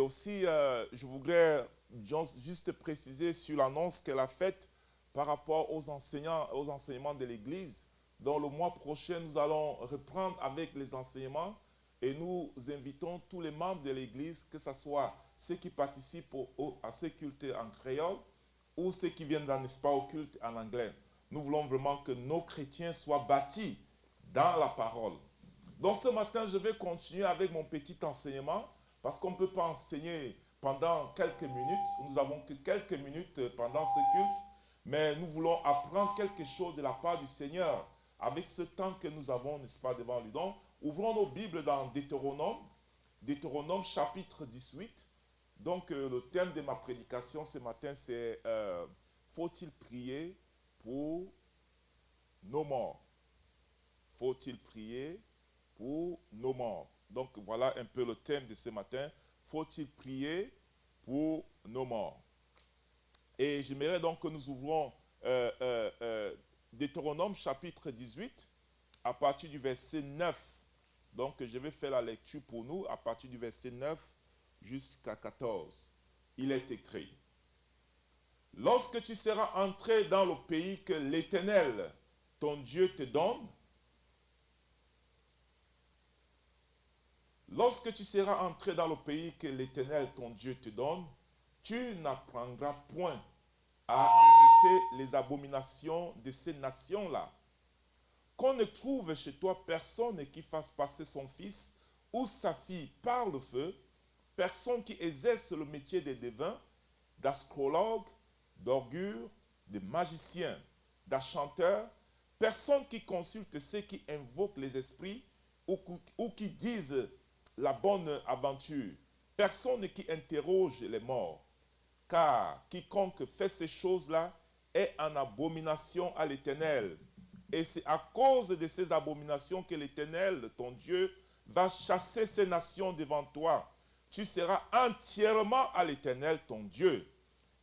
aussi, je voudrais juste préciser sur l'annonce qu'elle a faite par rapport aux enseignements de l'Église. Dans le mois prochain, nous allons reprendre avec les enseignements et nous invitons tous les membres de l'Église, que ce soit ceux qui participent à ce culte en créole ou ceux qui viennent, n'est-ce pas, au culte en anglais. Nous voulons vraiment que nos chrétiens soient bâtis dans la parole. Donc ce matin, je vais continuer avec mon petit enseignement parce qu'on ne peut pas enseigner pendant quelques minutes. Nous n'avons que quelques minutes pendant ce culte, mais nous voulons apprendre quelque chose de la part du Seigneur avec ce temps que nous avons, n'est-ce pas, devant lui. Donc, ouvrons nos Bibles dans Deutéronome chapitre 18. Donc, le thème de ma prédication ce matin, c'est faut-il prier pour nos morts? Faut-il prier pour nos morts? Donc, voilà un peu le thème de ce matin. Faut-il prier pour nos morts? Et j'aimerais donc que nous ouvrons Deutéronome chapitre 18 à partir du verset 9. Donc, je vais faire la lecture pour nous à partir du verset 9 jusqu'à 14. Il est écrit: lorsque tu seras entré dans le pays que l'Éternel, ton Dieu, te donne, lorsque tu seras entré dans le pays que l'Éternel, ton Dieu, te donne, tu n'apprendras point à imiter les abominations de ces nations-là. Qu'on ne trouve chez toi personne qui fasse passer son fils ou sa fille par le feu, personne qui exerce le métier de devin, d'astrologue, d'augure, de magicien, d'achanteur, personne qui consulte ceux qui invoquent les esprits ou qui disent la bonne aventure, personne qui interroge les morts. Car quiconque fait ces choses-là est en abomination à l'Éternel. Et c'est à cause de ces abominations que l'Éternel, ton Dieu, va chasser ces nations devant toi. Tu seras entièrement à l'Éternel, ton Dieu.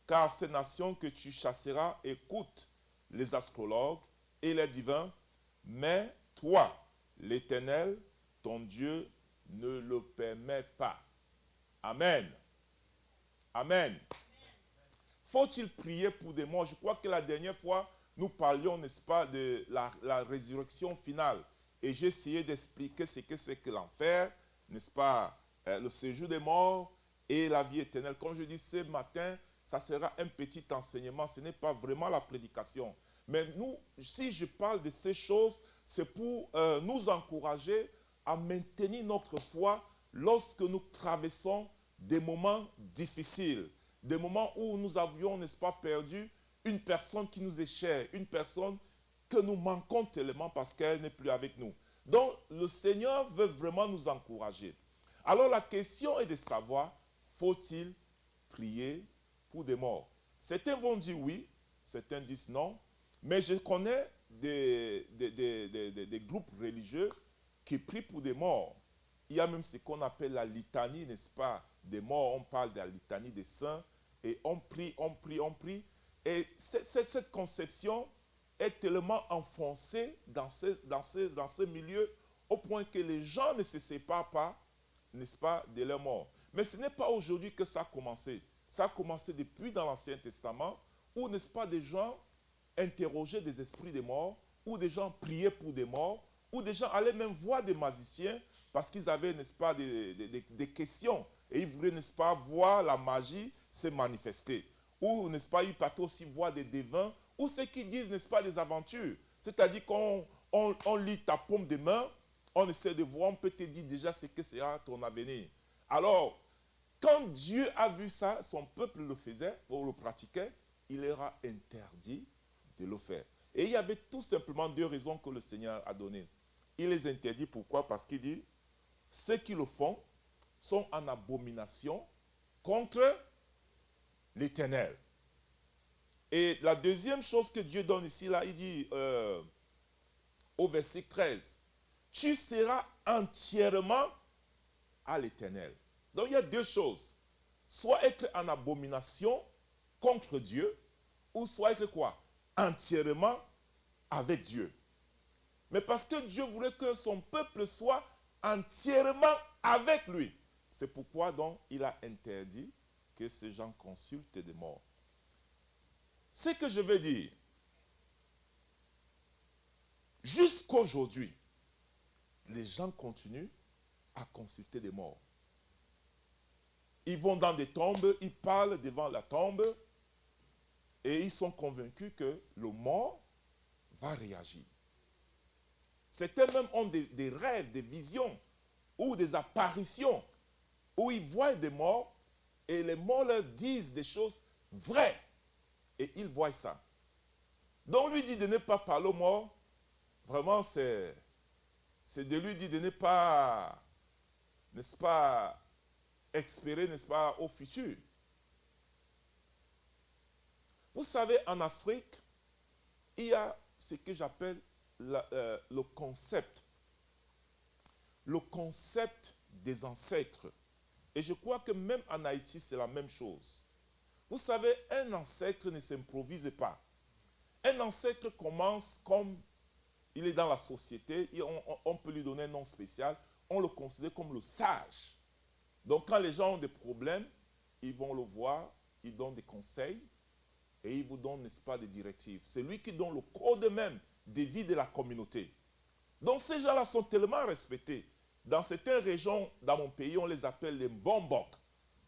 Car ces nations que tu chasseras écoutent les astrologues et les divins, mais toi, l'Éternel, ton Dieu, ne le permet pas. Amen. Amen. Faut-il prier pour des morts? Je crois que la dernière fois, nous parlions, n'est-ce pas, de la résurrection finale. Et j'ai essayé d'expliquer ce que c'est que l'enfer, n'est-ce pas, le séjour des morts et la vie éternelle. Comme je dis ce matin, ça sera un petit enseignement, ce n'est pas vraiment la prédication. Mais nous, si je parle de ces choses, c'est pour nous encourager à maintenir notre foi lorsque nous traversons des moments difficiles. Des moments où nous avions, n'est-ce pas, perdu une personne qui nous est chère, une personne que nous manquons tellement parce qu'elle n'est plus avec nous. Donc, le Seigneur veut vraiment nous encourager. Alors, la question est de savoir, faut-il prier pour des morts? Certains vont dire oui, certains disent non, mais je connais des groupes religieux qui prient pour des morts. Il y a même ce qu'on appelle la litanie, n'est-ce pas, des morts. On parle de la litanie des saints et on prie, on prie, on prie. Et cette conception est tellement enfoncée dans ce milieu au point que les gens ne se séparent pas, n'est-ce pas, de leur mort. Mais ce n'est pas aujourd'hui que ça a commencé. Ça a commencé depuis dans l'Ancien Testament où, n'est-ce pas, des gens interrogeaient des esprits des morts, où des gens priaient pour des morts, où des gens allaient même voir des magiciens parce qu'ils avaient, n'est-ce pas, des questions. Et ils voulaient, n'est-ce pas, voir la magie se manifester. Ou, n'est-ce pas, ils partaient aussi voir des devins, ou ceux qui disent, n'est-ce pas, des aventures. C'est-à-dire qu'on lit ta paume de main, on essaie de voir, on peut te dire déjà ce que sera ton avenir. Alors, quand Dieu a vu ça, son peuple le faisait, ou le pratiquait, il leur a interdit de le faire. Et il y avait tout simplement deux raisons que le Seigneur a données. Il les interdit, pourquoi? Parce qu'il dit, ceux qui le font sont en abomination contre l'Éternel. Et la deuxième chose que Dieu donne ici, là, il dit au verset 13, tu seras entièrement à l'Éternel. Donc il y a deux choses. Soit être en abomination contre Dieu, ou soit être quoi? Entièrement avec Dieu. Mais parce que Dieu voulait que son peuple soit entièrement avec lui. C'est pourquoi donc il a interdit que ces gens consultent des morts. Ce que je veux dire, jusqu'aujourd'hui, les gens continuent à consulter des morts. Ils vont dans des tombes, ils parlent devant la tombe et ils sont convaincus que le mort va réagir. Certains même ont des rêves, des visions ou des apparitions où ils voient des morts et les morts leur disent des choses vraies et ils voient ça. Donc lui dit de ne pas parler aux morts, vraiment c'est de lui dire de ne pas, n'est-ce pas, espérer, n'est-ce pas, au futur. Vous savez, en Afrique, il y a ce que j'appelle le concept des ancêtres. Et je crois que même en Haïti, c'est la même chose. Vous savez, un ancêtre ne s'improvise pas. Un ancêtre commence comme il est dans la société, et on peut lui donner un nom spécial, on le considère comme le sage. Donc quand les gens ont des problèmes, ils vont le voir, ils donnent des conseils et ils vous donnent, n'est-ce pas, des directives. C'est lui qui donne le code même de vie de la communauté. Donc ces gens-là sont tellement respectés. Dans certaines régions, dans mon pays, on les appelle les bombok.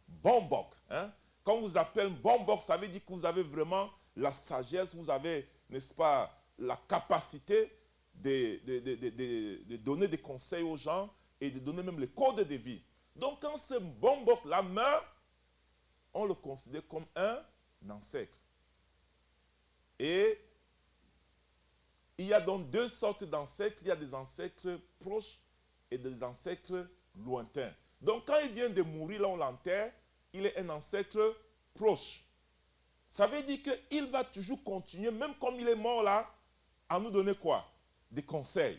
Bombok. Hein? Quand on vous appelle bombok, ça veut dire que vous avez vraiment la sagesse, vous avez, n'est-ce pas, la capacité de donner des conseils aux gens et de donner même les codes de vie. Donc quand ce bombok-là meurt, on le considère comme un ancêtre. Et il y a donc deux sortes d'ancêtres. Il y a des ancêtres proches et des ancêtres lointains. Donc quand il vient de mourir, là on l'enterre, il est un ancêtre proche. Ça veut dire qu'il va toujours continuer, même comme il est mort là, à nous donner quoi? Des conseils.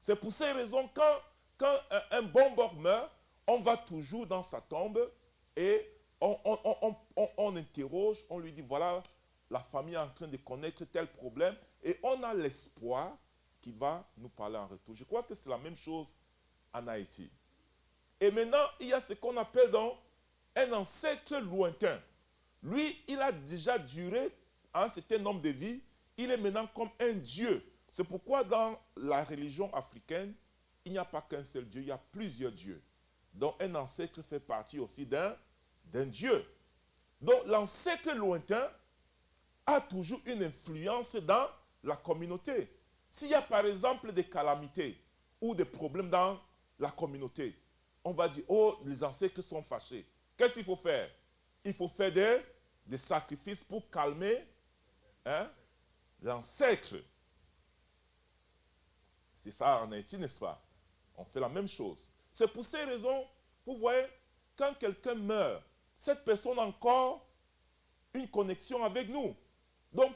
C'est pour ces raisons, quand un bombok meurt, on va toujours dans sa tombe et on interroge, on lui dit, voilà, la famille est en train de connaître tel problème et on a l'espoir qu'il va nous parler en retour. Je crois que c'est la même chose en Haïti. Et maintenant, il y a ce qu'on appelle donc un ancêtre lointain. Lui, il a déjà duré un certain nombre de vies. Il est maintenant comme un dieu. C'est pourquoi dans la religion africaine, il n'y a pas qu'un seul dieu, il y a plusieurs dieux. Donc un ancêtre fait partie aussi d'un dieu. Donc l'ancêtre lointain a toujours une influence dans la communauté. S'il y a par exemple des calamités ou des problèmes dans la communauté, on va dire, oh, les ancêtres sont fâchés. Qu'est-ce qu'il faut faire? Il faut faire des sacrifices pour calmer l'ancêtre. C'est ça en Haïti, n'est-ce pas? On fait la même chose. C'est pour ces raisons, vous voyez, quand quelqu'un meurt, cette personne a encore une connexion avec nous. Donc,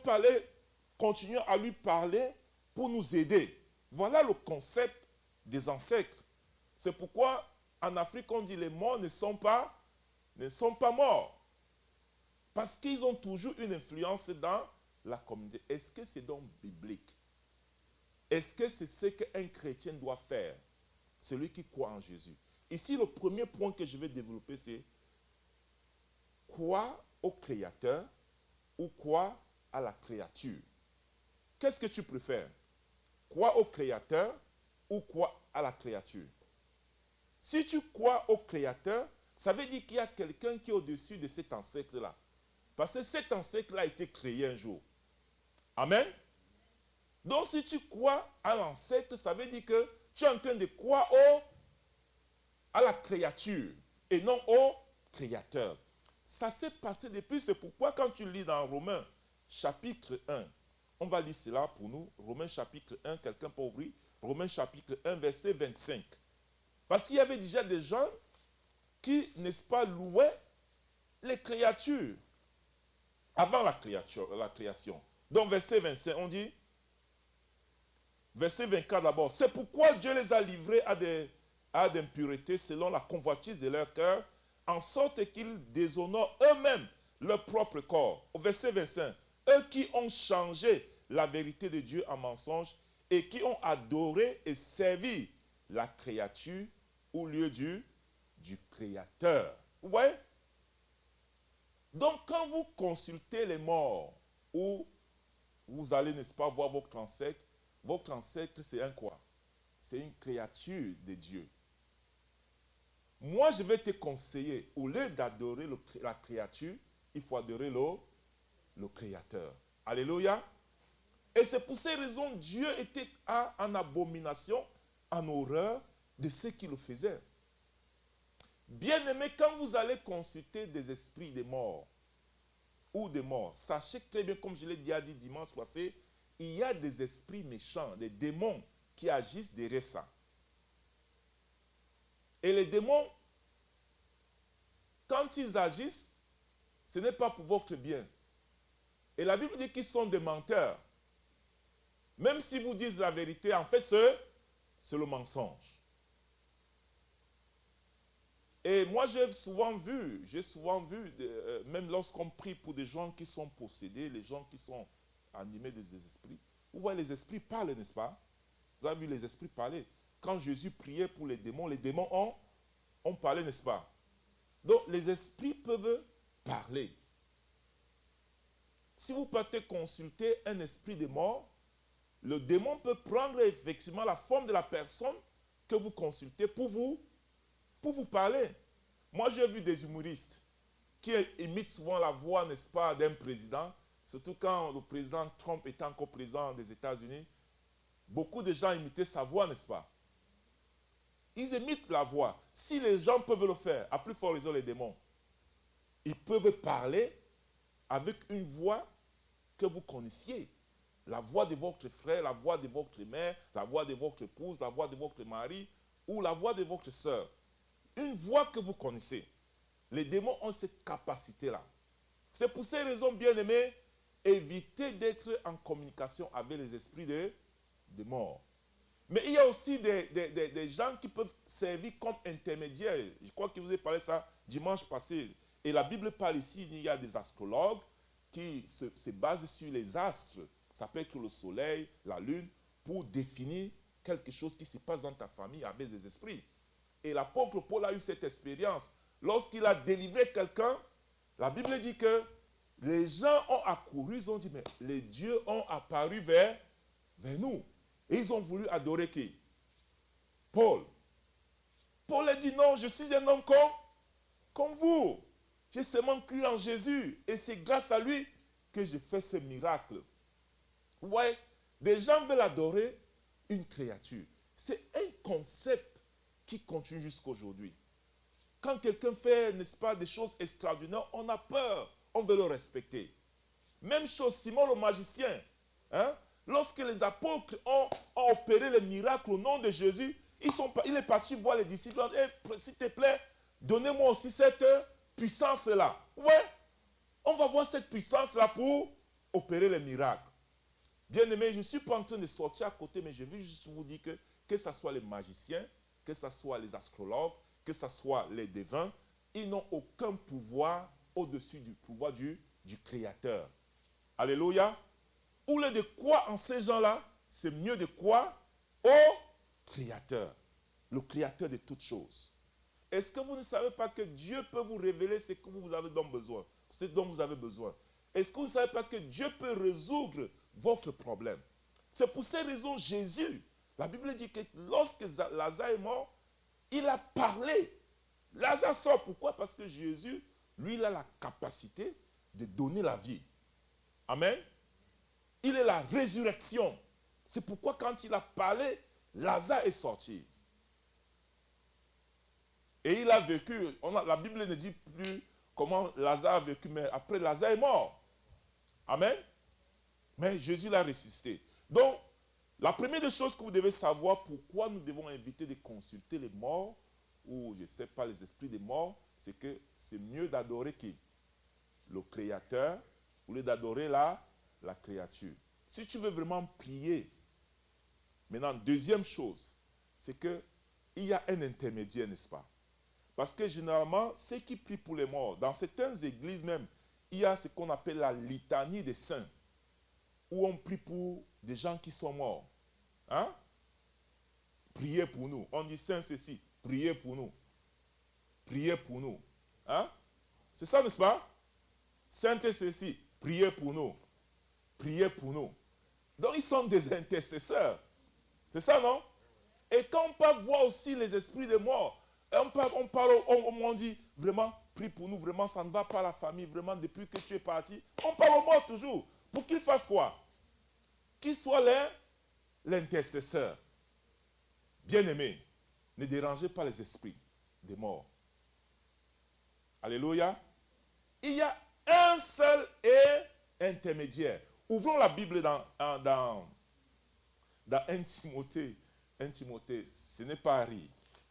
continuons à lui parler pour nous aider. Voilà le concept des ancêtres. C'est pourquoi en Afrique, on dit les morts ne sont pas morts. Parce qu'ils ont toujours une influence dans la communauté. Est-ce que c'est donc biblique? Est-ce que c'est ce qu'un chrétien doit faire? Celui qui croit en Jésus. Ici, le premier point que je vais développer, c'est croire au Créateur ou croire à la créature. Qu'est-ce que tu préfères? Croire au Créateur ou croire à la créature? Si tu crois au Créateur, ça veut dire qu'il y a quelqu'un qui est au-dessus de cet ancêtre-là. Parce que cet ancêtre-là a été créé un jour. Amen. Donc si tu crois à l'ancêtre, ça veut dire que tu es en train de croire à la créature et non au Créateur. Ça s'est passé depuis, c'est pourquoi quand tu lis dans Romains chapitre 1, on va lire cela pour nous, Romains chapitre 1, quelqu'un peut ouvrir, Romains chapitre 1, verset 25. Parce qu'il y avait déjà des gens qui, n'est-ce pas, louaient les créatures avant la création. Donc verset 25, on dit, verset 24 d'abord, c'est pourquoi Dieu les a livrés à des impuretés selon la convoitise de leur cœur, en sorte qu'ils déshonorent eux-mêmes leur propre corps. Au verset 25, eux qui ont changé la vérité de Dieu en mensonge et qui ont adoré et servi la créature au lieu du du Créateur. Vous voyez? Donc, quand vous consultez les morts, ou vous allez, n'est-ce pas, voir votre ancêtre, c'est un quoi? C'est une créature de Dieu. Moi, je vais te conseiller, au lieu d'adorer la créature, il faut adorer le Créateur. Alléluia. Et c'est pour ces raisons que Dieu était en abomination, en horreur de ce qu'il faisait. Bien-aimés, quand vous allez consulter des esprits des morts ou des morts, sachez très bien, comme je l'ai déjà dit dimanche passé, il y a des esprits méchants, des démons qui agissent derrière ça. Et les démons, quand ils agissent, ce n'est pas pour votre bien. Et la Bible dit qu'ils sont des menteurs. Même si vous disent la vérité, en fait, c'est le mensonge. Et moi, j'ai souvent vu, même lorsqu'on prie pour des gens qui sont possédés, les gens qui sont animés des esprits, vous voyez, les esprits parlent, n'est-ce pas? Vous avez vu les esprits parler. Quand Jésus priait pour les démons ont parlé, n'est-ce pas? Donc, les esprits peuvent parler. Si vous partez consulter un esprit de mort, le démon peut prendre effectivement la forme de la personne que vous consultez pour vous parler. Moi, j'ai vu des humoristes qui imitent souvent la voix, n'est-ce pas, d'un président, surtout quand le président Trump était encore président des États-Unis. Beaucoup de gens imitaient sa voix, n'est-ce pas? Ils imitent la voix. Si les gens peuvent le faire, à plus fort raison les démons, ils peuvent parler avec une voix que vous connaissiez. La voix de votre frère, la voix de votre mère, la voix de votre épouse, la voix de votre mari ou la voix de votre soeur. Une voix que vous connaissez. Les démons ont cette capacité-là. C'est pour ces raisons, bien-aimés, évitez d'être en communication avec les esprits de mort. Mais il y a aussi des gens qui peuvent servir comme intermédiaires. Je crois que je vous ai parlé de ça dimanche passé. Et la Bible parle ici, il y a des astrologues qui se basent sur les astres. Ça peut être le soleil, la lune, pour définir quelque chose qui se passe dans ta famille avec les esprits. Et l'apôtre Paul a eu cette expérience. Lorsqu'il a délivré quelqu'un, la Bible dit que les gens ont accouru, ils ont dit, mais les dieux ont apparu vers nous. Et ils ont voulu adorer qui? Paul. Paul a dit, non, je suis un homme comme vous. J'ai seulement cru en Jésus. Et c'est grâce à lui que je fais ce miracle. Vous voyez, des gens veulent adorer une créature. C'est un concept qui continue jusqu'à aujourd'hui. Quand quelqu'un fait, n'est-ce pas, des choses extraordinaires, on a peur, on veut le respecter. Même chose, Simon le magicien. Hein? Lorsque les apôtres ont opéré les miracles au nom de Jésus, il est parti voir les disciples. Hey, s'il te plaît, donnez-moi aussi cette puissance-là. Vous voyez? On va voir cette puissance-là pour opérer les miracles. Bien-aimés, je ne suis pas en train de sortir à côté, mais je veux juste vous dire que ce soit les magiciens, que ce soit les astrologues, que ce soit les devins, ils n'ont aucun pouvoir au-dessus du pouvoir du Créateur. Alléluia. Ou lieu de croire en ces gens-là, c'est mieux de croire au Créateur, le Créateur de toutes choses. Est-ce que vous ne savez pas que Dieu peut vous révéler ce que vous avez besoin, ce dont vous avez besoin? Est-ce que vous ne savez pas que Dieu peut résoudre votre problème? C'est pour ces raisons, Jésus, la Bible dit que lorsque Lazare est mort, il a parlé. Lazare sort. Pourquoi? Parce que Jésus, lui, il a la capacité de donner la vie. Amen. Il est la résurrection. C'est pourquoi quand il a parlé, Lazare est sorti. Et il a vécu. La Bible ne dit plus comment Lazare a vécu, mais après Lazare est mort. Amen. Mais Jésus l'a ressuscité. Donc, la première des choses que vous devez savoir, pourquoi nous devons éviter de consulter les morts, ou je ne sais pas, les esprits des morts, c'est que c'est mieux d'adorer qui? Le Créateur, au lieu d'adorer la créature. Si tu veux vraiment prier, maintenant, deuxième chose, c'est qu'il y a un intermédiaire, n'est-ce pas? Parce que généralement, ceux qui prient pour les morts, dans certaines églises même, il y a ce qu'on appelle la litanie des saints, où on prie pour des gens qui sont morts. Hein? Priez pour nous. On dit Saint ceci, priez pour nous. priez pour nous. Hein? C'est ça, n'est-ce pas? Saint-Cécile, priez pour nous. Priez pour nous. Donc, ils sont des intercesseurs. C'est ça, non? Et quand on peut voir aussi les esprits de mort, on dit vraiment, prie pour nous, vraiment, ça ne va pas la famille, vraiment, depuis que tu es parti. On parle aux morts toujours. Pour qu'ils fassent quoi? Qu'ils soient l'intercesseur. Bien-aimé, ne dérangez pas les esprits des morts. Alléluia. Il y a un seul et intermédiaire. Ouvrons la Bible dans 1 Timothée. 1 Timothée, ce n'est pas à rire.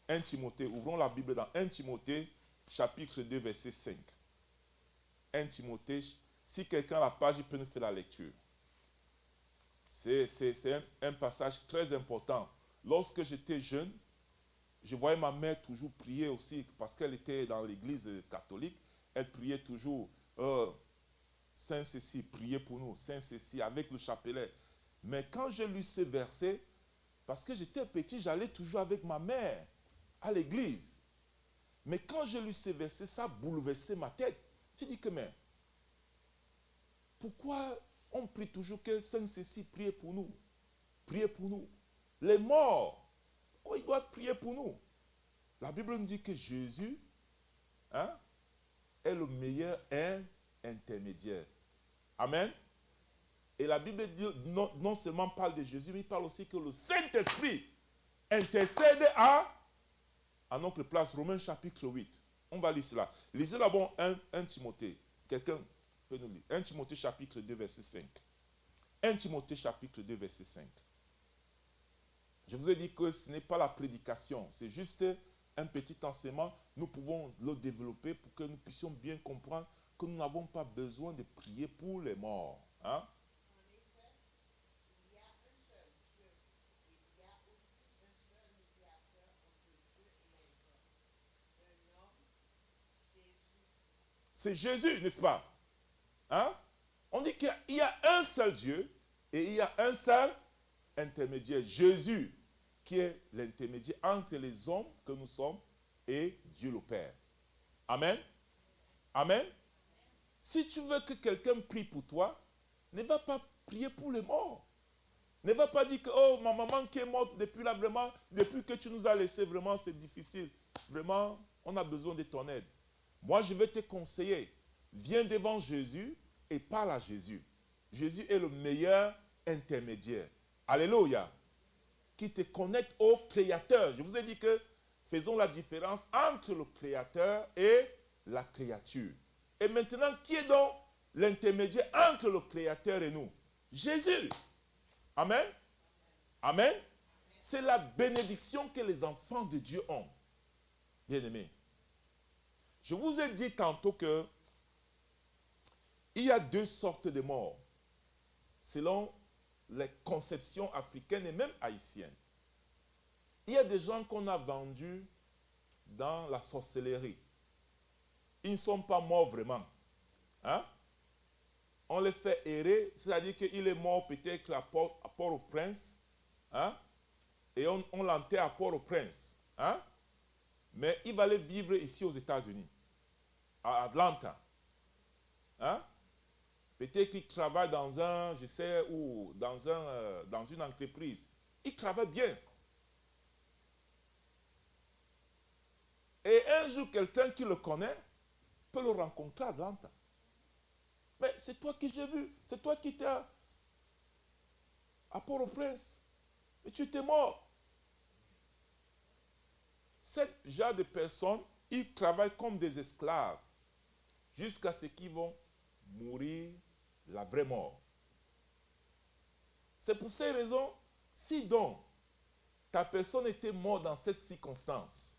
1 Timothée, ouvrons la Bible dans 1 Timothée, chapitre 2, verset 5. 1 Timothée, si quelqu'un a la page, il peut nous faire la lecture. C'est un passage très important. Lorsque j'étais jeune, je voyais ma mère toujours prier aussi, parce qu'elle était dans l'église catholique. Elle priait toujours, Saint Cécile, priez pour nous, Saint Cécile, avec le chapelet. Mais quand j'ai lu ces versets, parce que j'étais petit, j'allais toujours avec ma mère à l'église. Mais quand j'ai lu ces versets, ça a bouleversé ma tête. J'ai dit que, mais, pourquoi on prie toujours que Saint Cécile prie pour nous? Priez pour nous. Les morts, pourquoi ils doivent prier pour nous? La Bible nous dit que Jésus est le meilleur intermédiaire. Amen. Et la Bible dit, non seulement parle de Jésus, mais il parle aussi que le Saint-Esprit intercède à notre place. Romains chapitre 8. On va lire cela. Lisez d'abord 1 Timothée. Quelqu'un peut nous lire. 1 Timothée chapitre 2, verset 5. 1 Timothée chapitre 2, verset 5. Je vous ai dit que ce n'est pas la prédication, c'est juste un petit enseignement. Nous pouvons le développer pour que nous puissions bien comprendre que nous n'avons pas besoin de prier pour les morts. Hein? C'est Jésus, n'est-ce pas? Hein? On dit qu'il y a un seul Dieu et il y a un seul intermédiaire. Jésus, qui est l'intermédiaire entre les hommes que nous sommes et Dieu le Père. Amen. Amen. Si tu veux que quelqu'un prie pour toi, ne va pas prier pour les morts. Ne va pas dire que, oh, ma maman qui est morte depuis là, vraiment, depuis que tu nous as laissés, vraiment, c'est difficile. Vraiment, on a besoin de ton aide. Moi, je vais te conseiller. Viens devant Jésus et parle à Jésus. Jésus est le meilleur intermédiaire. Alléluia. Qui te connecte au Créateur. Je vous ai dit que faisons la différence entre le Créateur et la créature. Et maintenant, qui est donc l'intermédiaire entre le Créateur et nous? Jésus. Amen. Amen. C'est la bénédiction que les enfants de Dieu ont. Bien-aimés. Je vous ai dit tantôt que il y a deux sortes de morts, selon les conceptions africaines et même haïtiennes. Il y a des gens qu'on a vendus dans la sorcellerie. Ils ne sont pas morts vraiment. Hein? On les fait errer, c'est-à-dire qu'il est mort peut-être à Port-au-Prince, hein? Et on l'enterre à Port-au-Prince. Hein? Mais il va aller vivre ici aux États-Unis, à Atlanta. Hein? Peut-être qu'il travaille dans un, je sais où, dans une entreprise. Il travaille bien. Et un jour, quelqu'un qui le connaît peut le rencontrer à Atlanta. Mais c'est toi que j'ai vu. C'est toi qui étais à Port-au-Prince. Et tu étais mort. Ce genre de personnes, ils travaillent comme des esclaves jusqu'à ce qu'ils vont mourir la vraie mort. C'est pour ces raisons, si donc ta personne était morte dans cette circonstance,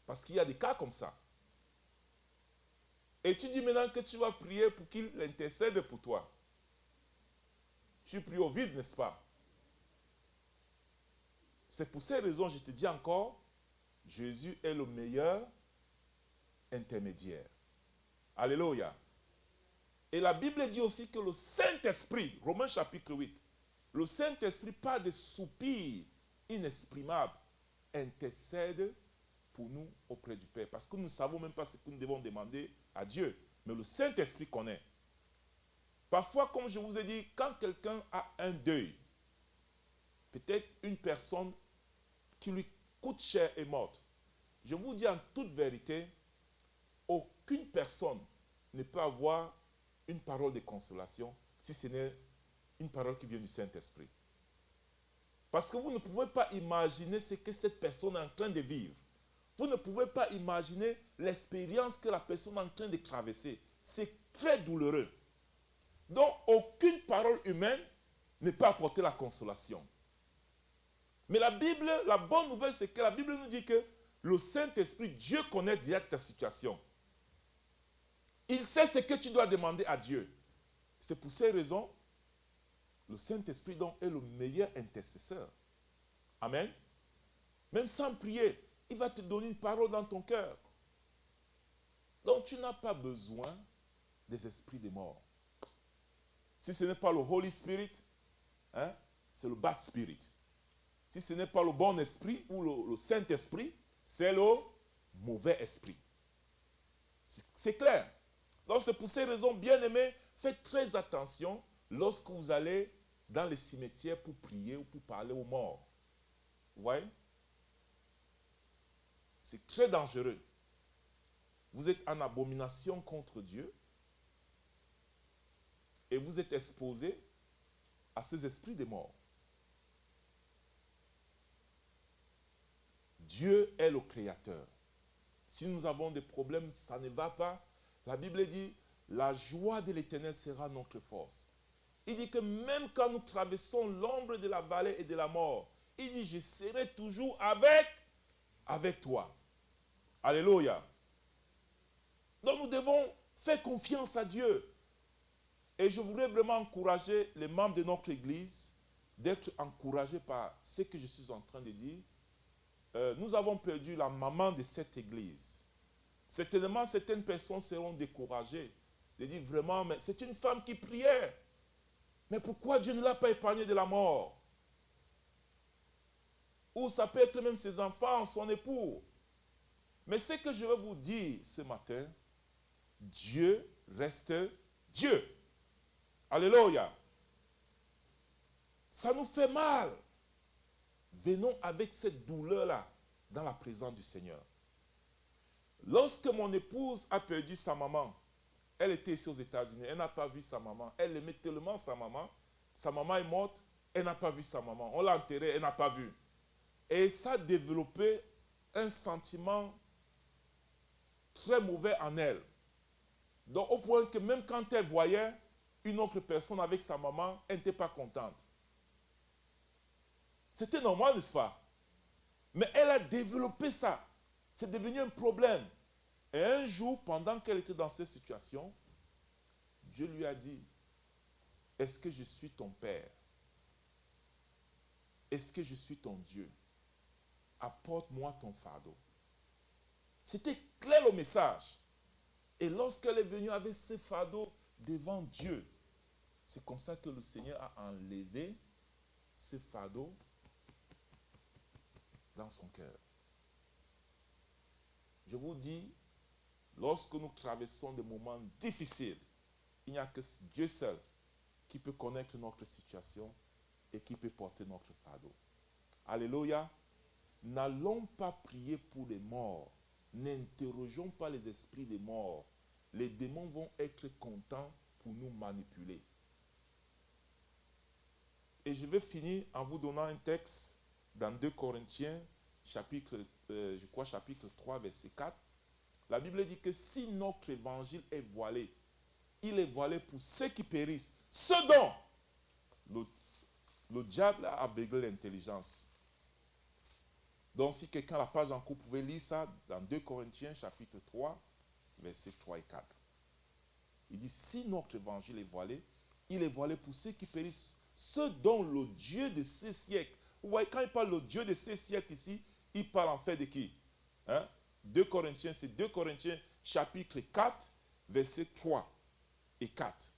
parce qu'il y a des cas comme ça, et tu dis maintenant que tu vas prier pour qu'il intercède pour toi, tu pries au vide, n'est-ce pas? C'est pour ces raisons, je te dis encore, Jésus est le meilleur intermédiaire. Alléluia. Et la Bible dit aussi que le Saint-Esprit, Romains chapitre 8, le Saint-Esprit, par des soupirs inexprimables, intercède pour nous auprès du Père. Parce que nous ne savons même pas ce que nous devons demander à Dieu. Mais le Saint-Esprit connaît. Parfois, comme je vous ai dit, quand quelqu'un a un deuil, peut-être une personne qui lui coûte cher est morte. Je vous dis en toute vérité, aucune personne ne peut avoir une parole de consolation si ce n'est une parole qui vient du Saint-Esprit. Parce que vous ne pouvez pas imaginer ce que cette personne est en train de vivre. Vous ne pouvez pas imaginer l'expérience que la personne est en train de traverser. C'est très douloureux. Donc, aucune parole humaine ne peut apporter la consolation. Mais la Bible, la bonne nouvelle, c'est que la Bible nous dit que le Saint-Esprit, Dieu connaît déjà ta situation. Il sait ce que tu dois demander à Dieu. C'est pour ces raisons, le Saint-Esprit donc est le meilleur intercesseur. Amen. Même sans prier, il va te donner une parole dans ton cœur. Donc tu n'as pas besoin des esprits des morts. Si ce n'est pas le Holy Spirit, hein, c'est le Bad Spirit. Si ce n'est pas le bon esprit ou le Saint-Esprit, c'est le mauvais esprit. C'est clair. Donc c'est pour ces raisons, bien aimés, faites très attention lorsque vous allez dans les cimetières pour prier ou pour parler aux morts. Vous voyez? C'est très dangereux. Vous êtes en abomination contre Dieu et vous êtes exposé à ces esprits des morts. Dieu est le Créateur. Si nous avons des problèmes, ça ne va pas. La Bible dit, la joie de l'Éternel sera notre force. Il dit que même quand nous traversons l'ombre de la vallée et de la mort, il dit, je serai toujours avec toi. Alléluia. Donc nous devons faire confiance à Dieu. Et je voudrais vraiment encourager les membres de notre Église d'être encouragés par ce que je suis en train de dire. Nous avons perdu la maman de cette Église. Certainement, certaines personnes seront découragées de dire vraiment, mais c'est une femme qui priait. Mais pourquoi Dieu ne l'a pas épargnée de la mort? Ou ça peut être même ses enfants, son époux. Mais ce que je veux vous dire ce matin, Dieu reste Dieu. Alléluia. Ça nous fait mal. Venons avec cette douleur-là dans la présence du Seigneur. Lorsque mon épouse a perdu sa maman, elle était ici aux États-Unis, elle n'a pas vu sa maman. Elle aimait tellement sa maman. Sa maman est morte, elle n'a pas vu sa maman. On l'a enterrée, elle n'a pas vu. Et ça a développé un sentiment très mauvais en elle. Donc au point que même quand elle voyait une autre personne avec sa maman, elle n'était pas contente. C'était normal, n'est-ce pas? Mais elle a développé ça. C'est devenu un problème. Et un jour, pendant qu'elle était dans cette situation, Dieu lui a dit, est-ce que je suis ton Père? Est-ce que je suis ton Dieu? Apporte-moi ton fardeau. C'était clair le message. Et lorsqu'elle est venue avec ce fardeau devant Dieu, c'est comme ça que le Seigneur a enlevé ce fardeau dans son cœur. Je vous dis, lorsque nous traversons des moments difficiles, il n'y a que Dieu seul qui peut connaître notre situation et qui peut porter notre fardeau. Alléluia. N'allons pas prier pour les morts. N'interrogeons pas les esprits des morts. Les démons vont être contents pour nous manipuler. Et je vais finir en vous donnant un texte dans 2 Corinthiens, chapitre 3, verset 4. La Bible dit que si notre évangile est voilé, il est voilé pour ceux qui périssent. Ce dont le diable a aveuglé l'intelligence. Donc si quelqu'un a la page en cours, vous pouvez lire ça dans 2 Corinthiens, chapitre 3, versets 3 et 4. Il dit, si notre évangile est voilé, il est voilé pour ceux qui périssent. Ce dont le Dieu de ces siècles. Vous voyez, quand il parle le Dieu de ces siècles ici, il parle en fait de qui? 2 Corinthiens, c'est 2 Corinthiens chapitre 4, versets 3 et 4.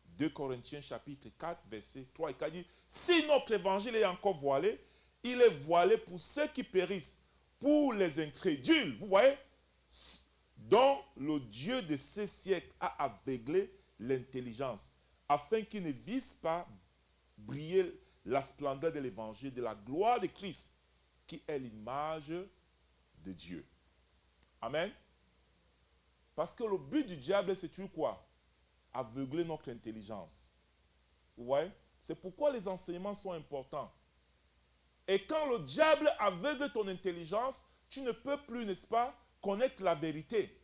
2 Corinthiens chapitre 4, versets 3 et 4 dit, si notre évangile est encore voilé, il est voilé pour ceux qui périssent, pour les incrédules, vous voyez, dont le Dieu de ces siècles a aveuglé l'intelligence, afin qu'ils ne vissent pas briller la splendeur de l'évangile, de la gloire de Christ, qui est l'image de Dieu. Amen. Parce que le but du diable, c'est toujours quoi? Aveugler notre intelligence. Vous voyez? C'est pourquoi les enseignements sont importants. Et quand le diable aveugle ton intelligence, tu ne peux plus, n'est-ce pas, connaître la vérité.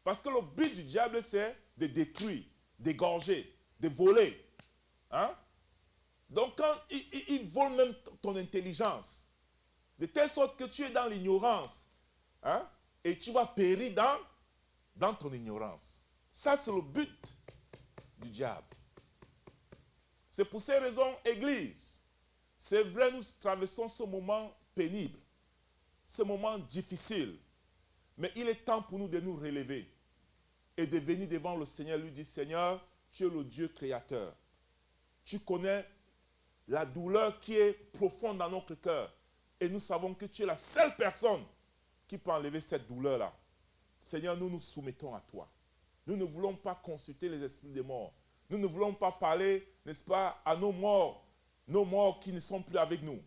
Parce que le but du diable, c'est de détruire, d'égorger, de voler. Hein? Donc, quand il vole même ton intelligence, de telle sorte que tu es dans l'ignorance, hein? Et tu vas périr dans ton ignorance. Ça, c'est le but du diable. C'est pour ces raisons, Église, c'est vrai, nous traversons ce moment pénible, ce moment difficile, mais il est temps pour nous de nous relever et de venir devant le Seigneur, lui dire, Seigneur, tu es le Dieu créateur. Tu connais la douleur qui est profonde dans notre cœur. Et nous savons que tu es la seule personne qui peut enlever cette douleur-là. Seigneur, nous nous soumettons à toi. Nous ne voulons pas consulter les esprits des morts. Nous ne voulons pas parler, n'est-ce pas, à nos morts qui ne sont plus avec nous.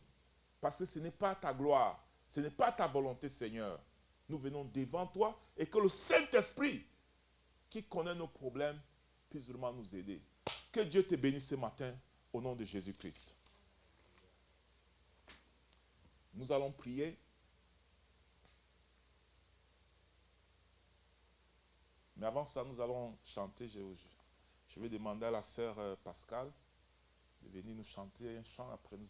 Parce que ce n'est pas ta gloire, ce n'est pas ta volonté, Seigneur. Nous venons devant toi et que le Saint-Esprit, qui connaît nos problèmes, puisse vraiment nous aider. Que Dieu te bénisse ce matin au nom de Jésus-Christ. Nous allons prier. Mais avant ça, nous allons chanter. Je vais demander à la sœur Pascal de venir nous chanter un chant après nous.